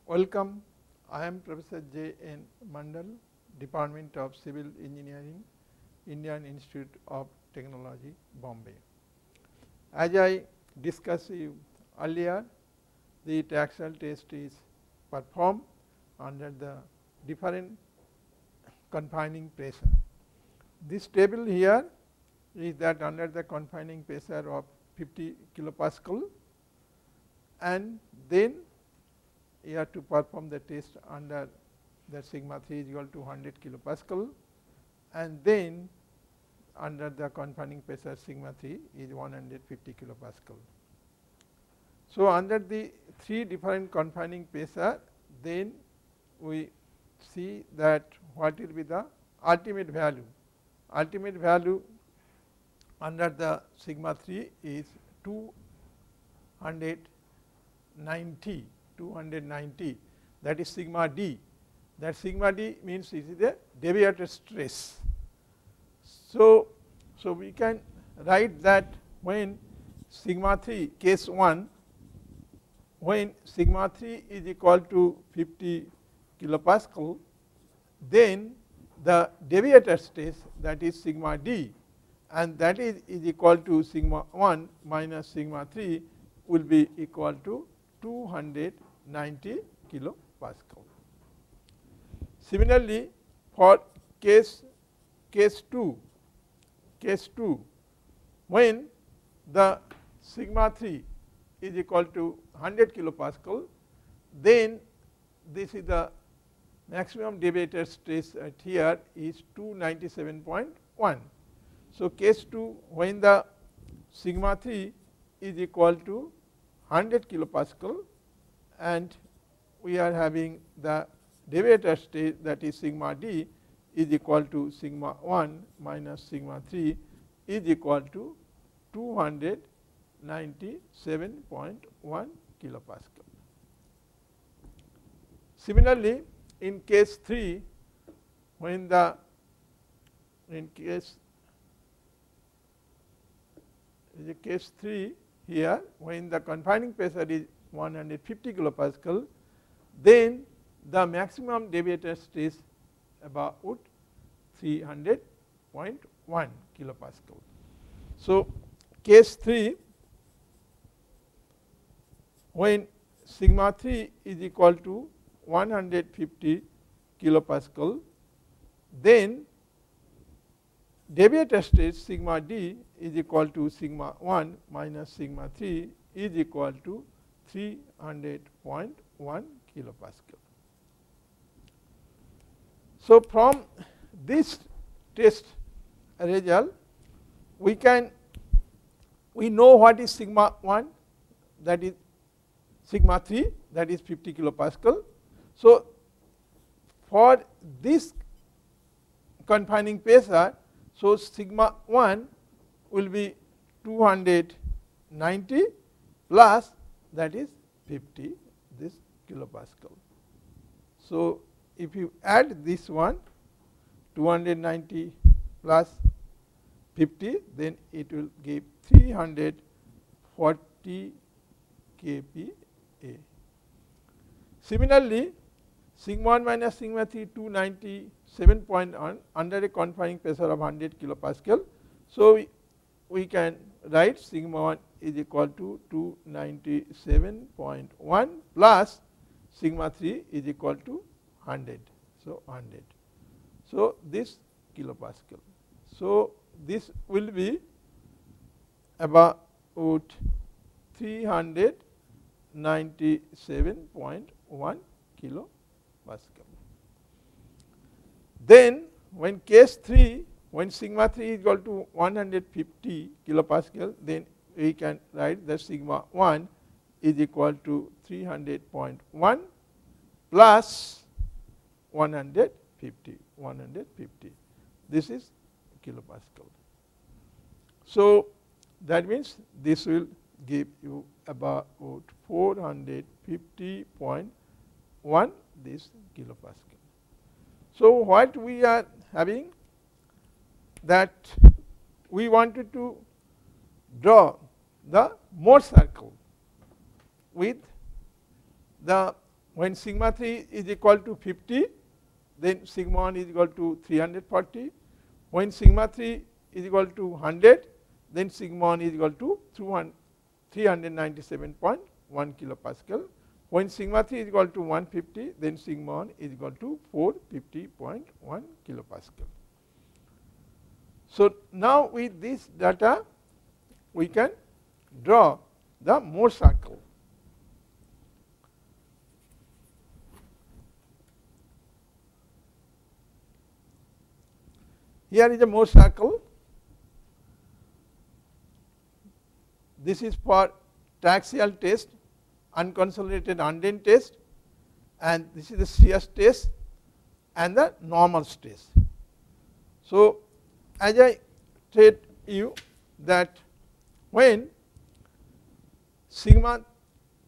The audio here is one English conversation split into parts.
Welcome. I am Professor J. N. Mandal, Department of Civil Engineering, Indian Institute of Technology, Bombay. As I discussed earlier, the triaxial test is performed under the different confining pressure. This table here is that under the confining pressure of 50 kilopascal, and then you have to perform the test under the sigma 3 is equal to 100 kilopascal, and then under the confining pressure sigma 3 is 150 kilopascal. So, under the 3 different confining pressure, then we see that what will be the ultimate value. Ultimate value under the sigma 3 is 290, that is sigma d. That sigma d means it is the deviator stress. So we can write that when sigma 3 case 1, when sigma 3 is equal to 50 kilopascal, then the deviator stress, that is sigma d, and that is equal to sigma 1 minus sigma 3 will be equal to 290 kilopascal. Similarly, for case 2, when the sigma 3 is equal to 100 kilopascal, then this is the maximum deviator stress at here is 297.1. So, case 2, when the sigma 3 is equal to 100 kilopascal and we are having the deviator stress, that is sigma d is equal to sigma 1 minus sigma 3 is equal to 297.1 kilopascal. Similarly, in case 3, when the case 3 here, when the confining pressure is 150 kilopascal, then the maximum deviator stress about 300.1 kilopascal. So, case 3, when sigma 3 is equal to 150 kilopascal, then deviator stress sigma d is equal to sigma 1 minus sigma 3 is equal to 300.1 kilopascal. So, from this test result, we know what is sigma 1, that is sigma 3, that is 50 kilopascal. So, for this confining pressure, so sigma 1 will be 290 plus that is 50 this kilopascal. So, if you add this one 290 plus 50, then it will give 340 kPa. Similarly, sigma 1 minus sigma 3 297.1 under a confining pressure of 100 kilopascal. So, we can write sigma 1 is equal to 297.1 plus sigma 3 is equal to 100. So, 100. So, this kilopascal. So, this will be about 397.1 kilopascal. Then, when case 3, when sigma 3 is equal to 150 kilopascal, then we can write that sigma 1 is equal to 300.1 plus 150. This is kilopascal. So, that means this will give you about 450.1 this kilopascal. So, what we are having, that we wanted to draw the Mohr circle with the when sigma 3 is equal to 50, then sigma 1 is equal to 340. When sigma 3 is equal to 100, then sigma 1 is equal to 397.1 kilopascal. When sigma 3 is equal to 150, then sigma 1 is equal to 450.1 kilopascal. So now with this data, we can draw the Mohr circle. Here is a Mohr circle. This is for triaxial test, unconsolidated undent test, and this is the shear test and the normal stress. So as I said you that when sigma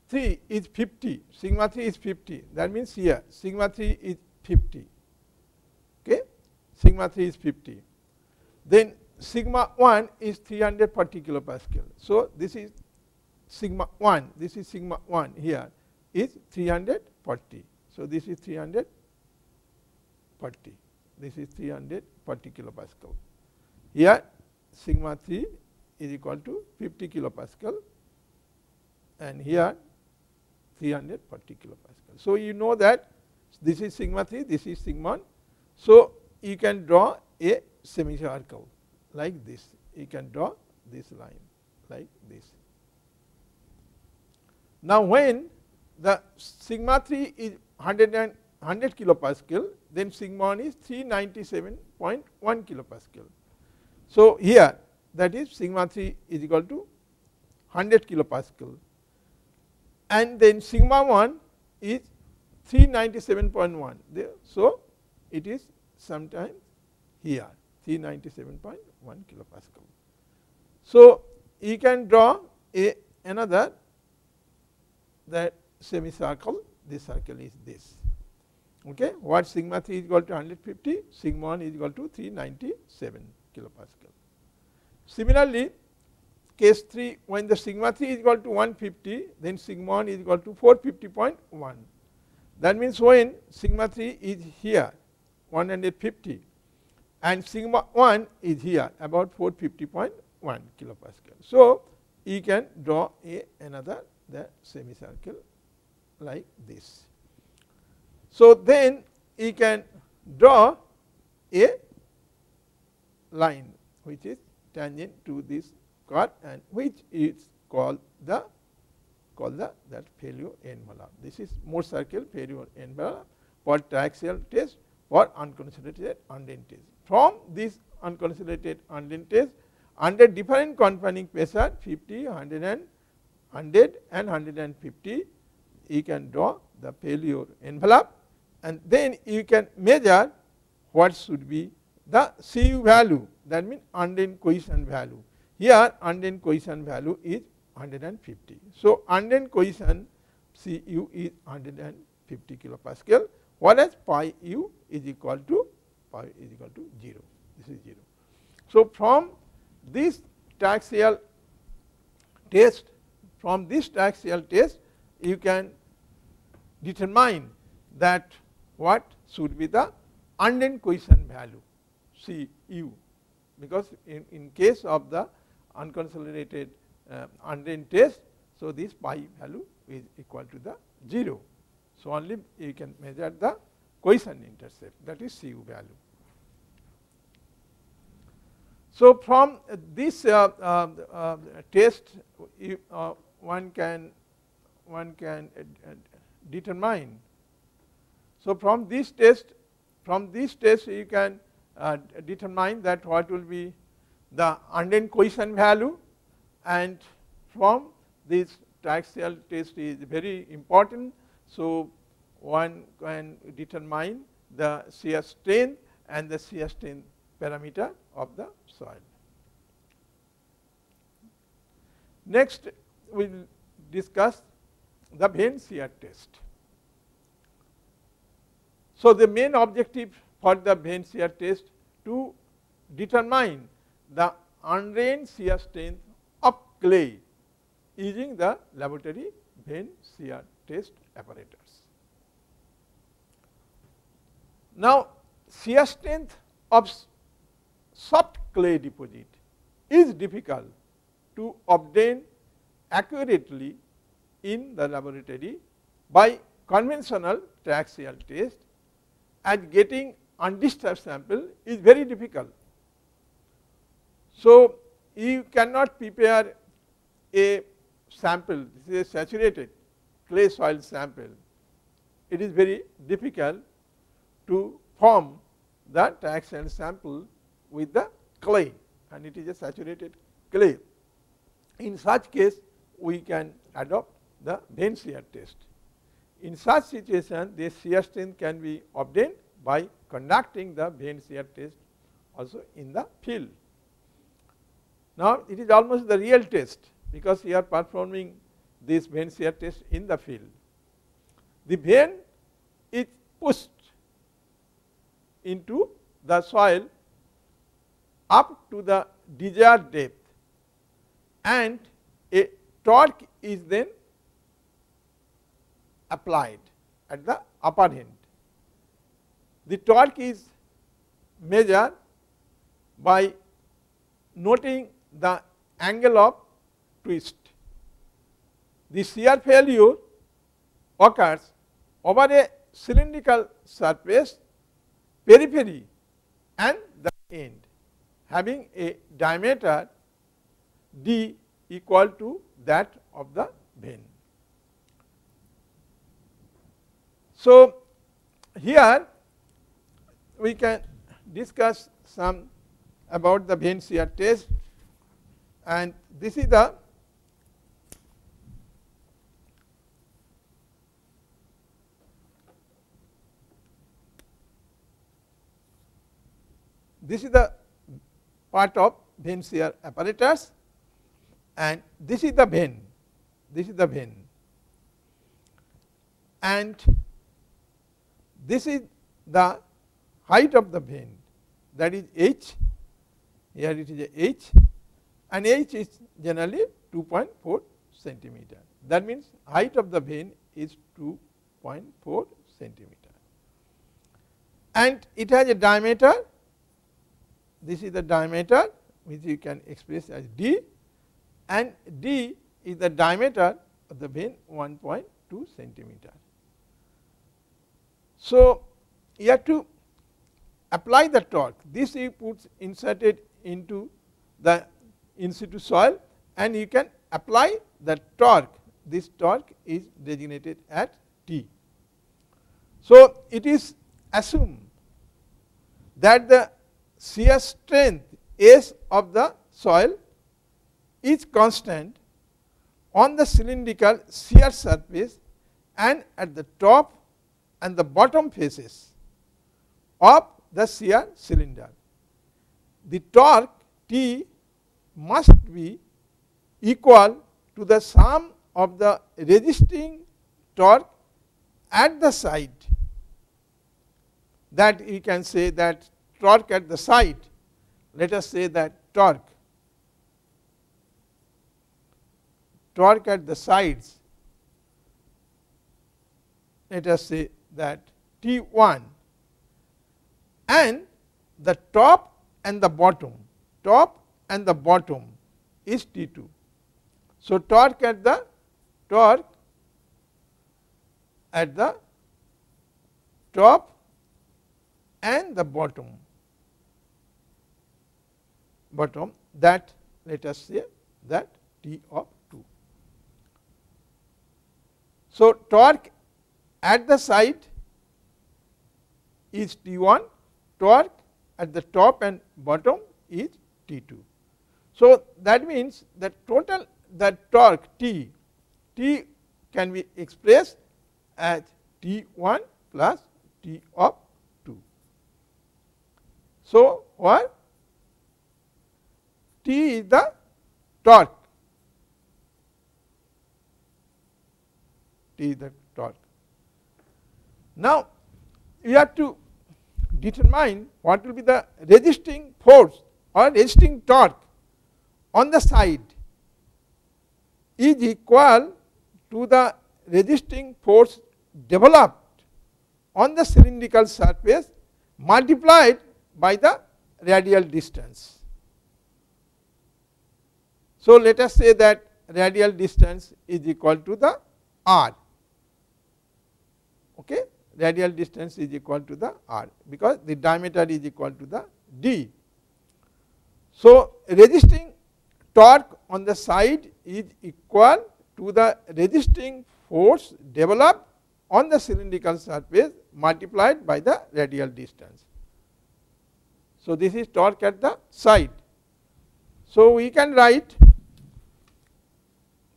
3 is 50, sigma 3 is 50, that means here sigma 3 is 50, okay, sigma 3 is 50. Then sigma 1 is 340 kilopascal. So this is sigma 1, this is sigma 1 here is 340. So this is 340, this is 340 kilopascal. Here sigma 3 is equal to 50 kilopascal, and here 340 kilopascal. So you know that this is sigma 3, this is sigma 1. So you can draw a semicircle like this. You can draw this line like this. Now when the sigma 3 is 100 kilopascal, then sigma 1 is 397.1 kilopascal. So here that is sigma 3 is equal to 100 kilopascal, and then sigma 1 is 397.1. So it is sometime here 397.1 kilopascal. So you can draw another that semicircle. This circle is this. Okay, what sigma 3 is equal to 150, sigma 1 is equal to 397 kilopascal. Similarly, case 3, when the sigma 3 is equal to 150, then sigma 1 is equal to 450.1. That means when sigma 3 is here 150 and sigma 1 is here about 450.1 kilopascal. So you can draw another the semicircle like this. So then you can draw a line which is tangent to this curve, and which is called that failure envelope. This is Mohr circle failure envelope for triaxial test or unconsolidated undent test. From this unconsolidated undent test, under different confining pressure 50, 100 and 150, you can draw the failure envelope, and then you can measure what should be the CU value, that means undent cohesion value. Here undent cohesion value is 150. So undent cohesion CU is 150 kilopascal, whereas pi u is equal to 0. This is 0. So from this triaxial test, you can determine that what should be the undent cohesion value CU, because in case of the unconsolidated undent test, so this pi value is equal to the 0. So only you can measure the cohesion intercept, that is CU value. So from this test, one can determine. So from this test you can determine that what will be the undent cohesion value, and from this triaxial test is very important. So one can determine the shear strength and the shear strength parameter of the soil. Next we will discuss the Vane shear test. So the main objective for the Vane shear test to determine the undrained shear strength of clay using the laboratory Vane shear test apparatus. Now, shear strength of soft clay deposit is difficult to obtain accurately in the laboratory by conventional triaxial test, as getting undisturbed sample is very difficult. So, you cannot prepare a sample, this is a saturated clay soil sample. It is very difficult to form the triaxial sample with the clay, and it is a saturated clay. In such case, we can adopt the Vane shear test. In such situation, the shear strength can be obtained by conducting the Vane shear test also in the field. Now, it is almost the real test, because we are performing this Vane shear test in the field. The vane is pushed into the soil up to the desired depth, and a torque is then applied at the upper end. The torque is measured by noting the angle of twist. The shear failure occurs over a cylindrical surface, periphery and the end, having a diameter d equal to that of the vane. So, here we can discuss some about the Vane shear test, and this is the part of Vane shear apparatus, and this is the vane, and this is the height of the vane, that is h. Here it is a h, and h is generally 2.4 centimeter. That means height of the vane is 2.4 centimeter, and it has a diameter. This is the diameter, which you can express as d, and d is the diameter of the vane, 1.2 centimeter. So, you have to apply the torque. This you put inserted into the in situ soil, and you can apply the torque. This torque is designated at T. So, it is assumed that the shear strength S of the soil is constant on the cylindrical shear surface and at the top and the bottom faces of the shear cylinder. The torque T must be equal to the sum of the resisting torque at the side. That you can say that torque at the side, let us say that torque at the sides, let us say that T1, and the top and the bottom is T2. So, torque at the top and the bottom, that let us say that T of 2. So, torque at the side is T1, torque at the top and bottom is T2. So, that means that total torque T can be expressed as T1 plus T of 2. So, what T is the torque, Now, you have to determine what will be the resisting force or resisting torque on the side is equal to the resisting force developed on the cylindrical surface multiplied by the radial distance. So, let us say that radial distance is equal to the r. Okay? Radial distance is equal to the r, because the diameter is equal to the d. So, resisting torque on the side is equal to the resisting force developed on the cylindrical surface multiplied by the radial distance. So, this is torque at the side. So, we can write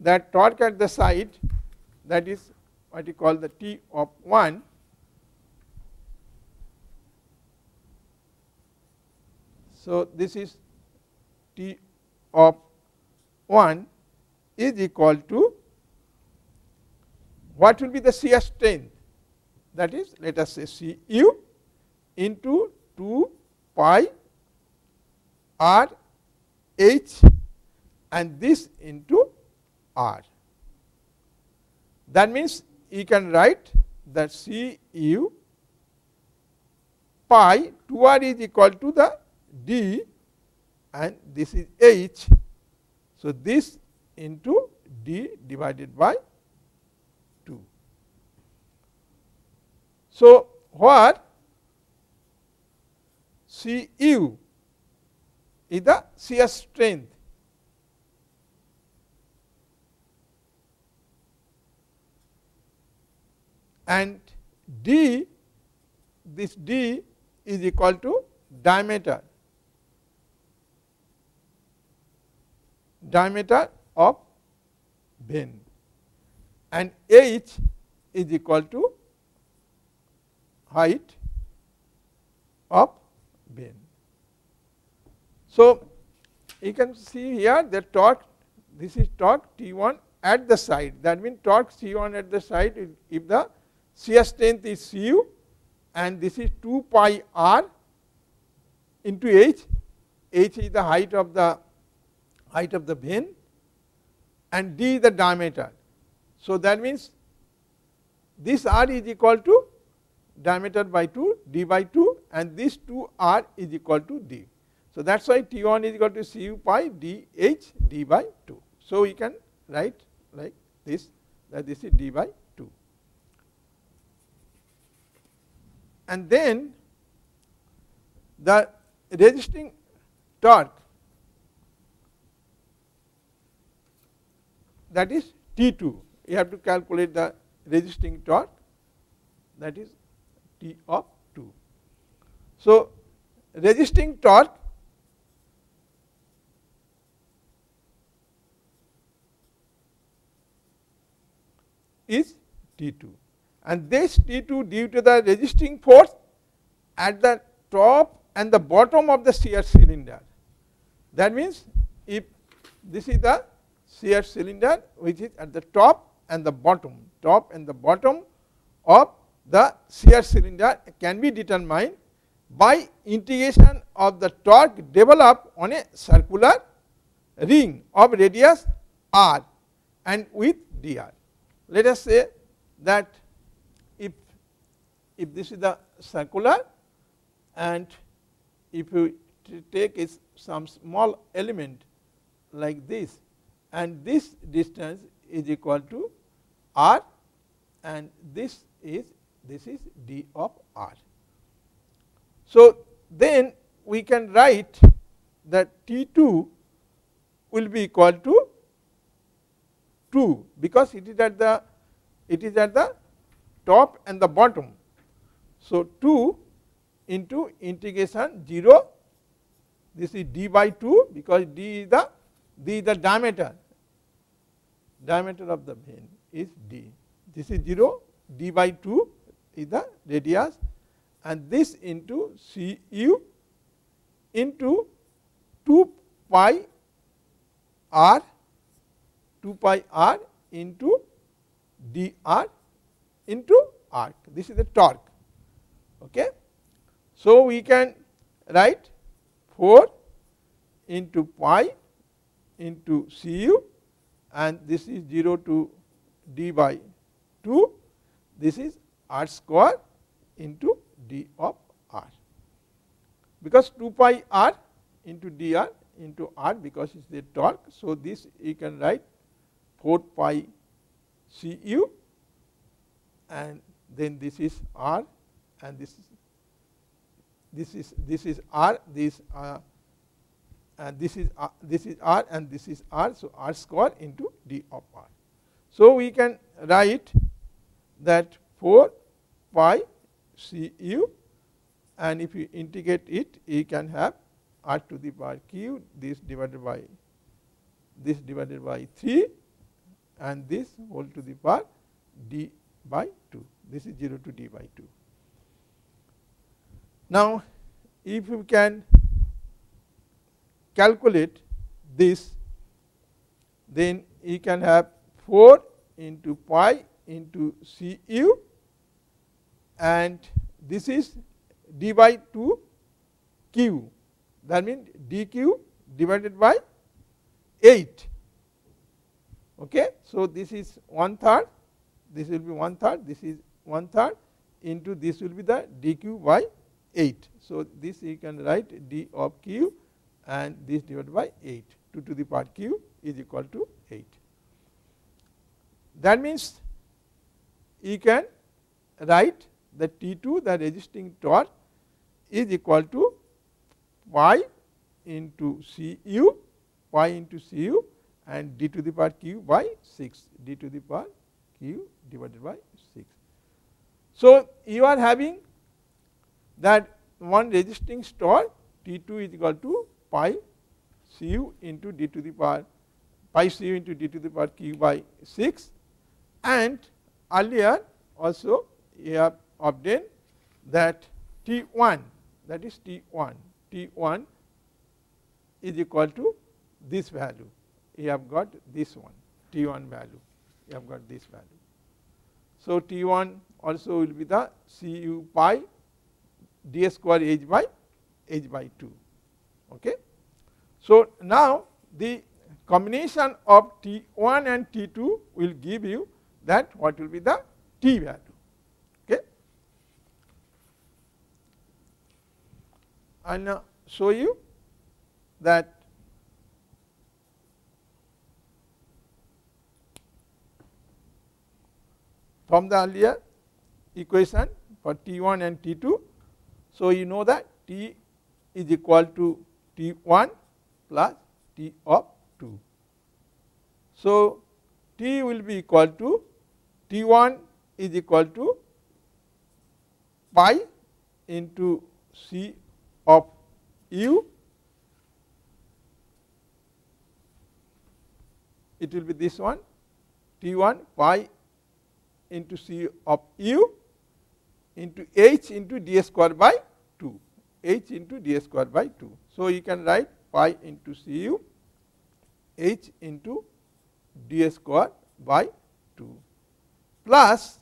that torque at the side, that is what you call the T of 1, so this is T of 1 is equal to, what will be the shear strength, that is, let us say Cu into 2 pi r h, and this into r. That means you can write that Cu pi 2r is equal to the d, and this is h. So, this into d divided by 2. So, where Cu is the shear strength, and d, this d is equal to diameter of vane, and h is equal to height of vane. So, you can see here the torque, this is torque T1 at the side, that means torque C1 at the side, if the shear strength is Cu, and this is 2 pi r into h, h is the height of the vane, and d is the diameter. So, that means this r is equal to diameter by 2, d by 2, and this 2 r is equal to d. So, that is why T1 is equal to Cu pi d h d by 2. So, we can write like this, that this is d by 2. And then the resisting torque, that is T2. You have to calculate the resisting torque, that is T of 2. So, resisting torque is T2, and this T2 due to the resisting force at the top and the bottom of the shear cylinder. That means, if this is the shear cylinder which is at the top and the bottom of the shear cylinder can be determined by integration of the torque developed on a circular ring of radius r and with dr. Let us say that if this is the circular, and if you take some small element like this, and this distance is equal to r, and this is d of r. So, then we can write that T2 will be equal to 2, because it is at the top and the bottom. So, 2 into integration 0, this is d by 2, because d is the diameter of the vane is d. This is 0, d by 2 is the radius, and this into Cu into 2 pi r into dr into arc. This is the torque. Okay. So, we can write 4 into pi into Cu, and this is 0 to d by 2, this is r square into d of r. because 2 pi r into dr into r because it is the torque. So, this you can write 4 pi Cu and then this is r and this is r, this and this is r and this is r. So, r square into d of r. So, we can write that 4 pi Cu, and if you integrate it, you can have r to the power q, this divided by 3 and this whole to the power d by 2. This is 0 to d by 2. Now, if you can calculate this, then you can have 4 into pi into Cu, and this is d by 2 q. That means dq divided by 8. Okay. So, this is 1/3, this will be 1/3, this is 1/3 into this will be the dq by 8. So, this you can write d of q and this divided by 8, 2 to the power q is equal to 8. That means you can write the T2, the resisting torque, is equal to pi into Cu, and d to the power q by 6, d to the power q divided by 6. So, you are having that one resisting torque T2 is equal to pi Cu into d to the power q by 6, and earlier also you have obtained that T1, that is T1 is equal to this value. You have got this one, T1 value, you have got this value. So, T1 also will be the Cu pi d square h by 2. Okay. So, now the combination of T1 and T2 will give you that what will be the T value. Okay. I will now show you that from the earlier equation for T1 and T2. So, you know that T is equal to T1 plus T of 2. So, T will be equal to T1 is equal to pi into C of u, it will be this one, T1 pi into C of u into h into d square by 2, h into d square by 2. So, you can write pi into Cu h into d square by 2 plus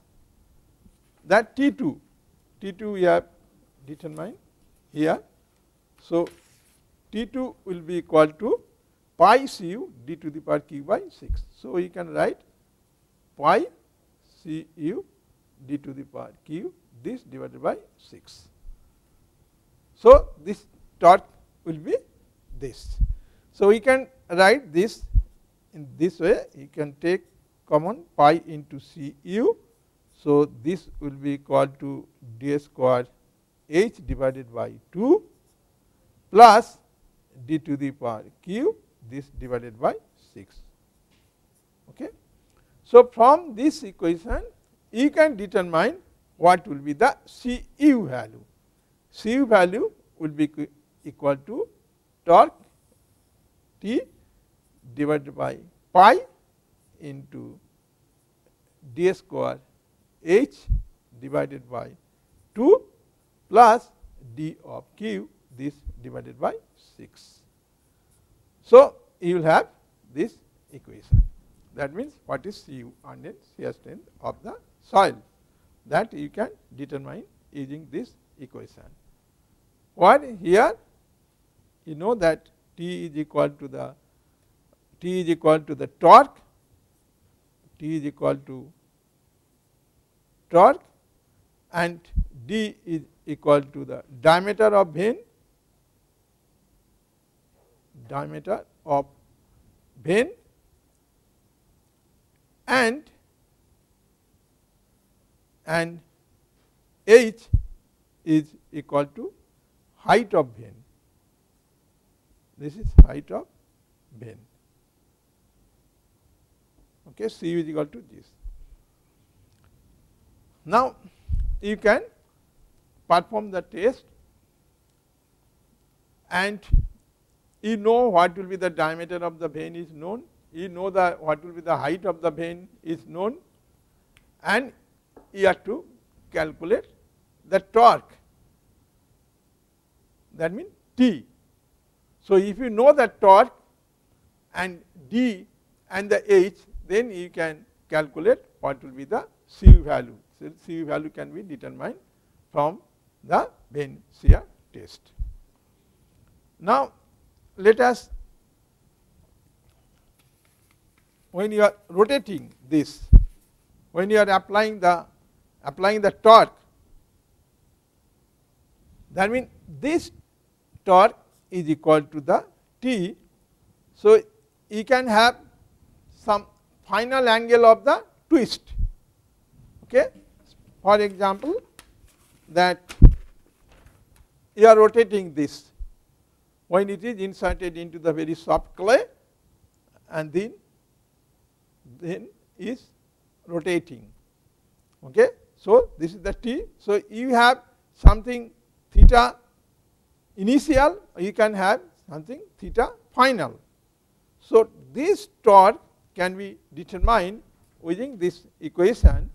that T2 we have determined here. So, T2 will be equal to pi Cu d to the power q by 6. So, you can write pi Cu d to the power q, this divided by 6. So, this torque will be this. So, we can write this in this way. You can take common pi into Cu. So, this will be equal to d square h divided by 2 plus d to the power q, this divided by 6. Okay. So, from this equation you can determine what will be the Cu value. Cu value will be equal to torque T divided by pi into d square h divided by 2 plus d of q, this divided by 6. So, you will have this equation. That means, what is Cu and shear strength of the soil, that you can determine using this equation. What here you know that T is equal to the torque, T is equal to torque, and D is equal to the diameter of vane, diameter of vane, and h is equal to height of vane. This is height of vane. Okay, C is equal to this. Now, you can perform the test, and you know what will be the diameter of the vane is known, you know what will be the height of the vane is known, and you have to calculate the torque, that means T. So, if you know the torque and D and the H, then you can calculate what will be the CU value. So, CU value can be determined from the Vane shear test. Now, let us, when you are rotating this, when you are applying the torque, that means this torque is equal to the T. So, you can have some final angle of the twist. Okay. For example, that you are rotating this when it is inserted into the very soft clay, and then is rotating. Okay. So, this is the T. So, you have something theta initial, you can have something theta final. So, this torque can be determined using this equation,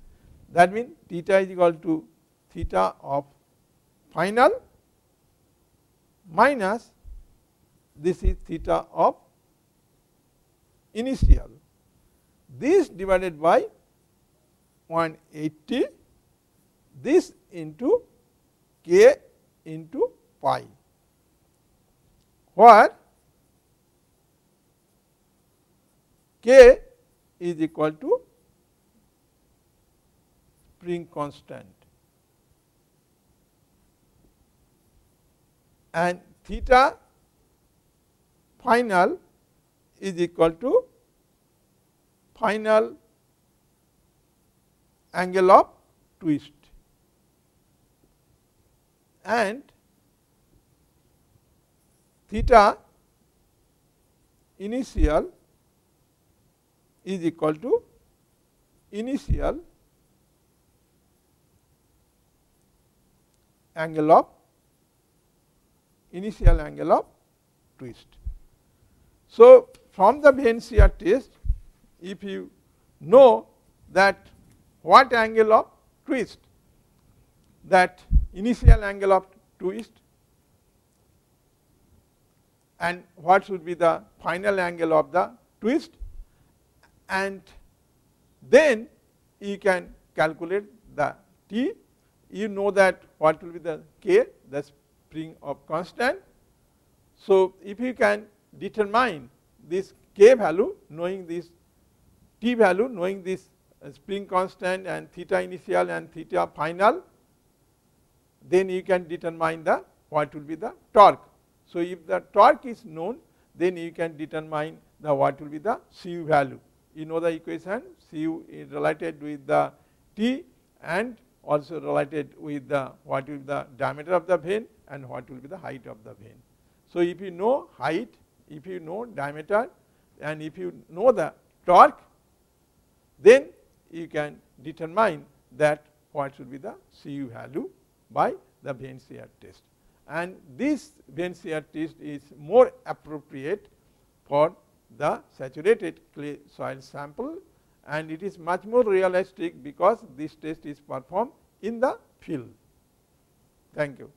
that means theta is equal to theta of final minus this is theta of initial, this divided by 180, this into k into pi, where k is equal to spring constant and theta final is equal to final angle of twist, and theta initial is equal to initial angle of twist. So, from the Vane shear test, if you know that what angle of twist, that initial angle of twist, and what should be the final angle of the twist, and then you can calculate the T. You know that what will be the K, the spring of constant. So, if you can determine this K value, knowing this T value, knowing this spring constant and theta initial and theta final, then you can determine the what will be the torque. So, if the torque is known, then you can determine the what will be the CU value. You know the equation, CU is related with the T and also related with the what will be the diameter of the vane and what will be the height of the vane. So, if you know height, if you know diameter, and if you know the torque, then you can determine that what should be the CU value by the Vane shear test. And this Vane shear test is more appropriate for the saturated clay soil sample, and it is much more realistic because this test is performed in the field. Thank you.